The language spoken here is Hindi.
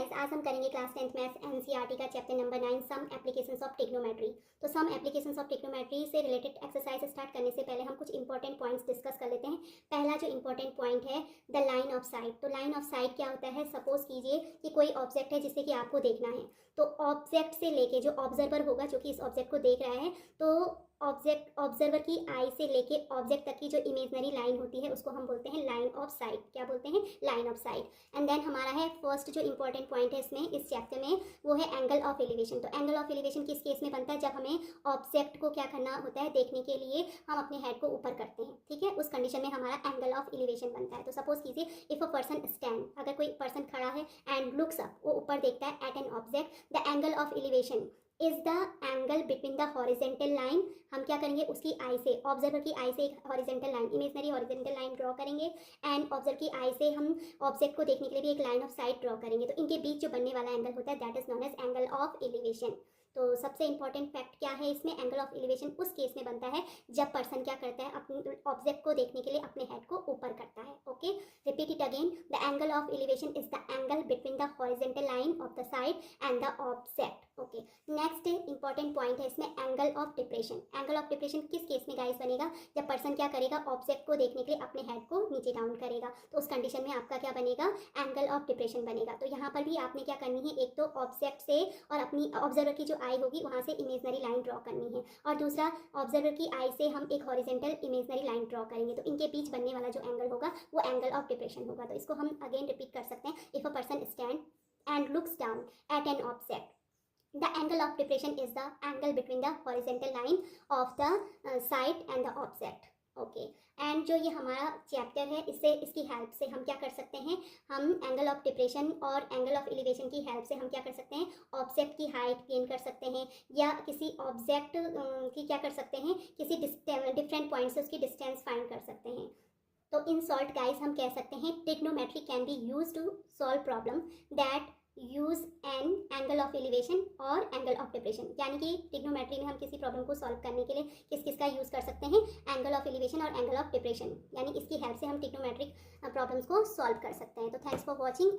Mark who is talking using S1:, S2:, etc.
S1: गाइस, आज हम करेंगे क्लास 10th मैथ्स एनसीईआरटी का chapter number 9 some applications of trigonometry. तो सम एप्लीकेशंस ऑफ ट्रिग्नोमेट्री से रिलेटेड एक्सरसाइज स्टार्ट करने से पहले हम कुछ इंपॉर्टेंट पॉइंट्स डिस्कस कर लेते हैं। पहला जो इंपॉर्टेंट पॉइंट है द लाइन ऑफ साइट। तो लाइन ऑफ साइट क्या होता है? सपोज कीजिए कि कोई ऑब्जेक्ट है जिसे कि आपको देखना है, तो ऑब्जेक्ट से लेके जो ऑब्जर्वर होगा जो कि इस ऑब्जेक्ट को देख रहा है, तो ऑब्जर्वर की आई से लेके ऑब्जेक्ट तक की जो इमेजनरी लाइन होती है उसको हम बोलते हैं लाइन ऑफ साइट। क्या बोलते हैं? Line of sight. And then हमारा है फर्स्ट जो इंपॉर्टेंट पॉइंट है इसमें इस चैप्टर में, वो है एंगल ऑफ एलिवेशन। तो एंगल ऑफ एलिवेशन किस केस में बनता है? जब हमें ऑब्जेक्ट को क्या करना होता है, देखने के लिए हम अपने हेड को ऊपर करते हैं, ठीक है, उस कंडीशन में हमारा एंगल ऑफ एलिवेशन बनता है। तो सपोज कीजिए इफ अ पर्सन स्टैंड, अगर कोई पर्सन खड़ा है एंड लुक्स अप, वो ऊपर देखता है at an object, the angle of elevation is the angle between the horizontal line. हम क्या करेंगे, उसकी आई से, ऑब्जर्वर की आई से एक horizontal line, imaginary horizontal line draw करेंगे एंड ऑब्जर्वर की आई से हम ऑब्जेक्ट को देखने के लिए भी एक लाइन ऑफ साइट ड्रॉ करेंगे। तो इनके बीच जो बनने वाला एंगल होता है that is known as angle of elevation. तो सबसे इंपॉर्टेंट फैक्ट क्या है इसमें? एंगल ऑफ एलिवेशन उस केस में बनता है जब पर्सन क्या करता है, अपने ऑब्जेक्ट को देखने के लिए अपने हेड को ऊपर करता है। Okay, repeat it again, the angle of elevation is the angle between the horizontal line of the side and the object. Okay, next important point है इसमें angle of depression. Angle of depression किस केस में गाइस बनेगा? जब पर्सन क्या करेगा, ऑब्जेक्ट को देखने के लिए अपने हेड को नीचे डाउन करेगा, तो उस कंडीशन में आपका क्या बनेगा? एंगल ऑफ डिप्रेशन बनेगा। तो यहाँ पर भी आपने क्या करनी है, एक तो ऑब्जेक्ट से और अपनी ऑब्जर्वर की जो आई होगी वहाँ से इमेजनरी लाइन ड्रॉ करनी है, और दूसरा ऑब्जर्वर की आई से हम एक हॉरिजेंटल इमेजनरी लाइन ड्रॉ करेंगे। तो इनके बीच बनने वाला जो एंगल होगा वो एंगल ऑफ डिप्रेशन होगा। तो इसको हम अगेन रिपीट कर सकते हैं, if a person stand and looks down at an object, the angle of depression is the angle between the horizontal line of the side and the object. Okay, and जो ये हमारा चैप्टर है इसकी हेल्प से हम क्या कर सकते हैं, हम एंगल ऑफ डिप्रेशन और एंगल ऑफ एलिवेशन की हेल्प से हम क्या कर सकते हैं, ऑब्जेक्ट की हाइट गेन कर सकते हैं, या किसी ऑब्जेक्ट की क्या कर सकते हैं, किसी डिफरेंट पॉइंट से उसकी डिस्टेंस फाइंड कर सकते हैं। तो इन शॉर्ट गाइस हम कह सकते हैं trigonometry can be use to solve problem that use an angle of elevation और एंगल ऑफ डिप्रेशन। यानी कि ट्रिग्नोमेट्री में हम किसी प्रॉब्लम को सॉल्व करने के लिए किस का यूज़ कर सकते हैं, एंगल ऑफ एलिवेशन और एंगल ऑफ डिप्रेशन, यानी इसकी हेल्प से हम ट्रिग्नोमेट्रिक प्रॉब्लम्स को सॉल्व कर सकते हैं। तो थैंक्स फॉर वॉचिंग।